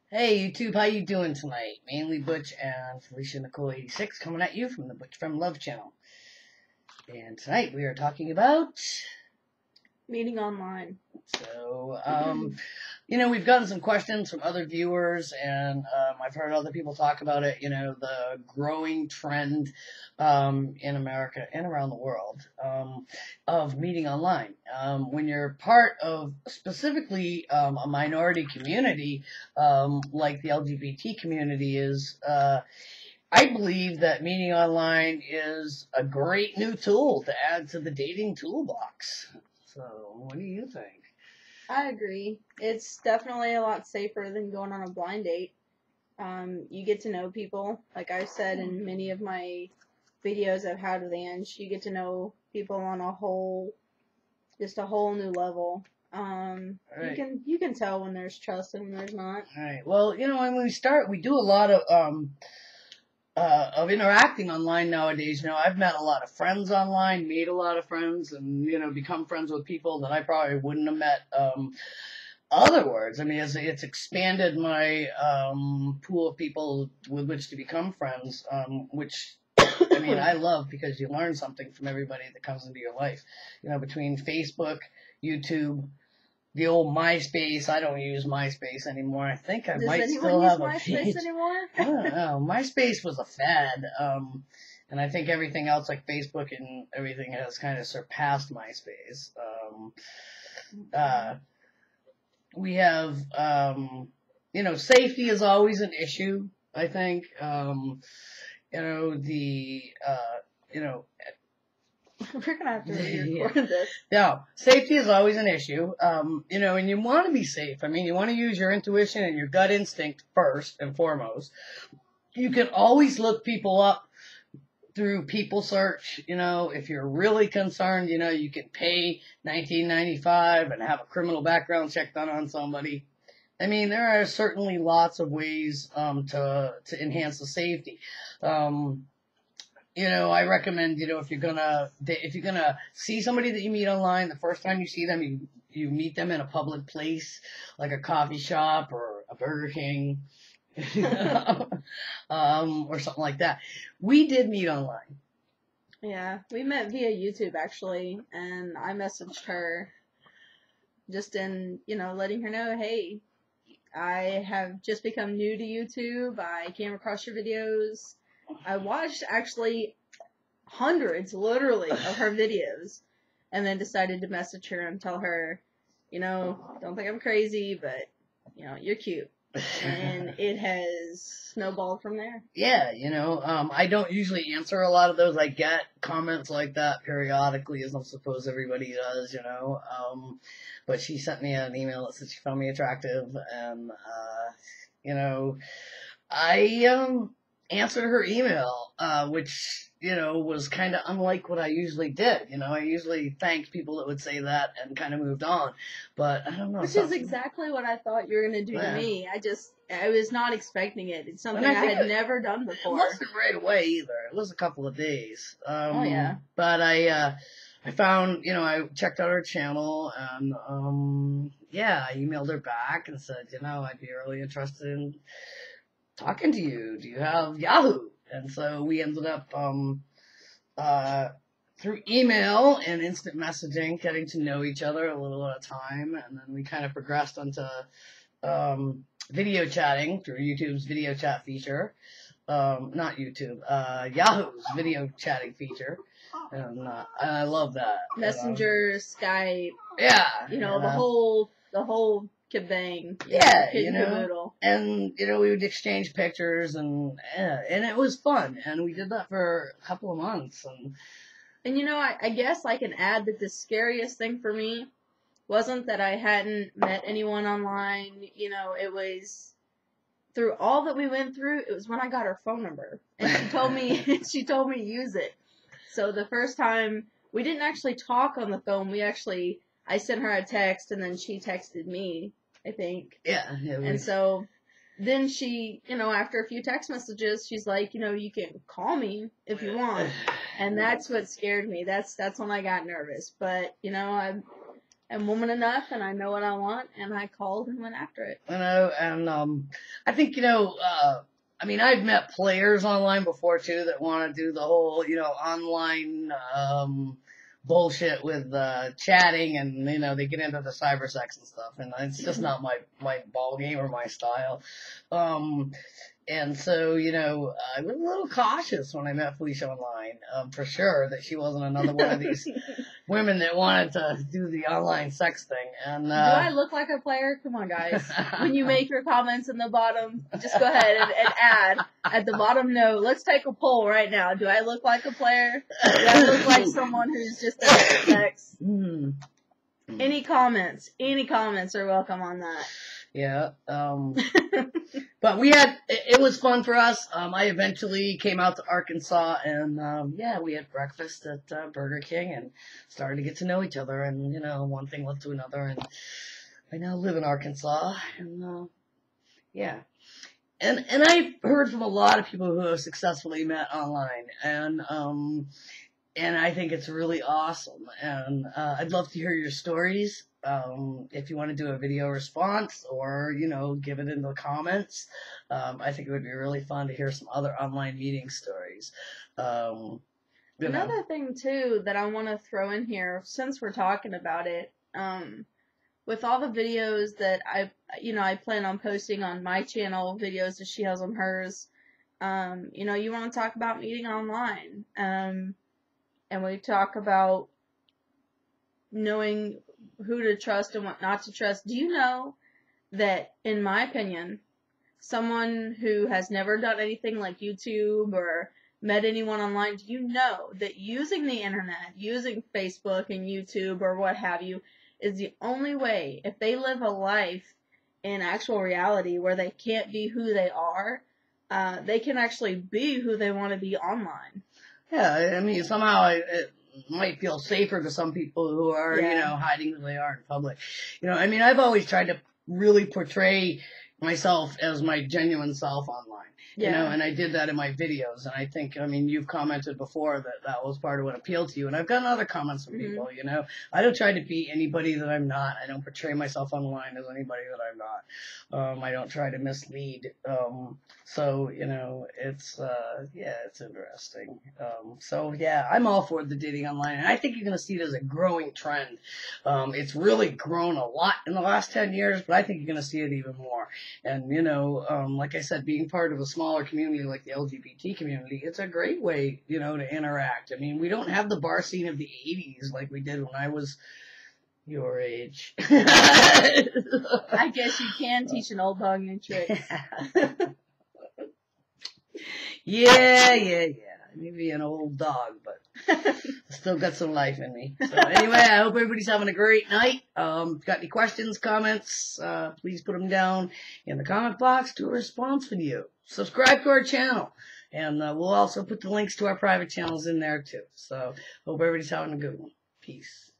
Hey YouTube, how you doing tonight? Mainly Butch and Felicia Nicole 86 coming at you from the ButchFemmeLove channel. And tonight we are talking about Meeting online. so we've gotten some questions from other viewers, and I've heard other people talk about it. The growing trend in America and around the world of meeting online. When you're part of specifically a minority community like the LGBT community is. I believe that meeting online is a great new tool to add to the dating toolbox. So, what do you think? I agree. It's definitely a lot safer than going on a blind date. You get to know people. Like I've said in many of my videos of how to dance, you get to know people on just a whole new level. Right. You can tell when there's trust and when there's not. All right. Well, when we start, we do a lot of interacting online nowadays. I've met a lot of friends online, made a lot of friends, and become friends with people that I probably wouldn't have met otherwise. I mean, it's expanded my pool of people with which to become friends, which I mean, I love because you learn something from everybody that comes into your life. Between Facebook, YouTube, the old MySpace. I don't use MySpace anymore. I think I Does might anyone still use have a MySpace page. anymore? I don't know. MySpace was a fad. And I think everything else like Facebook and everything has kind of surpassed MySpace. We have, safety is always an issue, I think. We're gonna have to re-record this. Yeah, safety is always an issue. And you want to be safe. I mean, you want to use your intuition and your gut instinct first and foremost. You can always look people up through people search. If you're really concerned, you can pay $19.95 and have a criminal background check done on somebody. I mean, there are certainly lots of ways to enhance the safety. I recommend, if you're gonna see somebody that you meet online, the first time you see them, you meet them in a public place, like a coffee shop or a Burger King, or something like that. We did meet online. Yeah, we met via YouTube actually, and I messaged her just in, letting her know, hey, I have just become new to YouTube. I came across your videos. I watched actually hundreds, literally, of her videos, and then decided to message her and tell her, don't think I'm crazy, but, you're cute. And it has snowballed from there. Yeah, I don't usually answer a lot of those. I get comments like that periodically, as I suppose everybody does, but she sent me an email that said she found me attractive, and, I, answered her email, which, was kind of unlike what I usually did. I usually thanked people that would say that and kind of moved on, but I don't know. Which is exactly what I thought you were going to do to me. I was not expecting it. It's something I had never done before. It wasn't right away either. It was a couple of days. Oh, yeah. But I found, I checked out her channel, and, I emailed her back and said, I'd be really interested in talking to you. Do you have Yahoo? And so we ended up, through email and instant messaging, getting to know each other a little at a time, and then we kind of progressed onto, video chatting through YouTube's video chat feature. Not YouTube, Yahoo's video chatting feature. And I love that. Messenger, Skype. Yeah. The whole kabang. Yeah, and we would exchange pictures, and it was fun, and we did that for a couple of months, and I guess I can add that the scariest thing for me wasn't that I hadn't met anyone online. It was through all that we went through. It was when I got her phone number, and she told me to use it. So the first time we didn't actually talk on the phone. I sent her a text, and then she texted me, I think. Yeah. And so then she, after a few text messages, she's like, you can call me if you want. And that's what scared me. That's when I got nervous. But, am woman enough, and I know what I want, and I called and went after it. You know, and I think, I mean, I've met players online before too that want to do the whole, online bullshit with chatting, and they get into the cyber sex and stuff, and it's just not my ball game or my style. And so, I was a little cautious when I met Felicia online, for sure, that she wasn't another one of these women that wanted to do the online sex thing. And do I look like a player? Come on, guys. When you make your comments in the bottom, just go ahead and add at the bottom note. Let's take a poll right now. Do I look like a player? Do I look like someone who's just into sex? Any comments are welcome on that. Yeah. But it was fun for us. I eventually came out to Arkansas, and we had breakfast at Burger King and started to get to know each other, and one thing led to another, and I now live in Arkansas, and yeah. And I've heard from a lot of people who have successfully met online, and I think it's really awesome, and I'd love to hear your stories. If you want to do a video response or, give it in the comments, I think it would be really fun to hear some other online meeting stories. Another thing, too, that I want to throw in here, since we're talking about it, with all the videos that I plan on posting on my channel, videos that she has on hers, you want to talk about meeting online, and we talk about knowing who to trust and what not to trust. Do you know that, in my opinion, someone who has never done anything like YouTube or met anyone online, do you know that using the internet, using Facebook and YouTube or what have you, is the only way, if they live a life in actual reality where they can't be who they are, they can actually be who they want to be online. Yeah, I mean, somehow it might feel safer to some people who are, hiding who they are in public. I've always tried to really portray myself as my genuine self online. And I did that in my videos, and I think, you've commented before that was part of what appealed to you, and I've gotten other comments from people, I don't try to be anybody that I'm not. I don't portray myself online as anybody that I'm not. I don't try to mislead. So, it's, it's interesting. I'm all for the dating online, and I think you're going to see it as a growing trend. It's really grown a lot in the last 10 years, but I think you're going to see it even more. And, like I said, being part of a smaller community like the LGBT community, it's a great way, to interact. We don't have the bar scene of the 80s like we did when I was your age. I guess you can teach an old dog new tricks. Yeah. Maybe an old dog, but I still got some life in me. So anyway, I hope everybody's having a great night. Got any questions, comments, please put them down in the comment box to a response video. Subscribe to our channel, and we'll also put the links to our private channels in there too. So hope everybody's having a good one. Peace.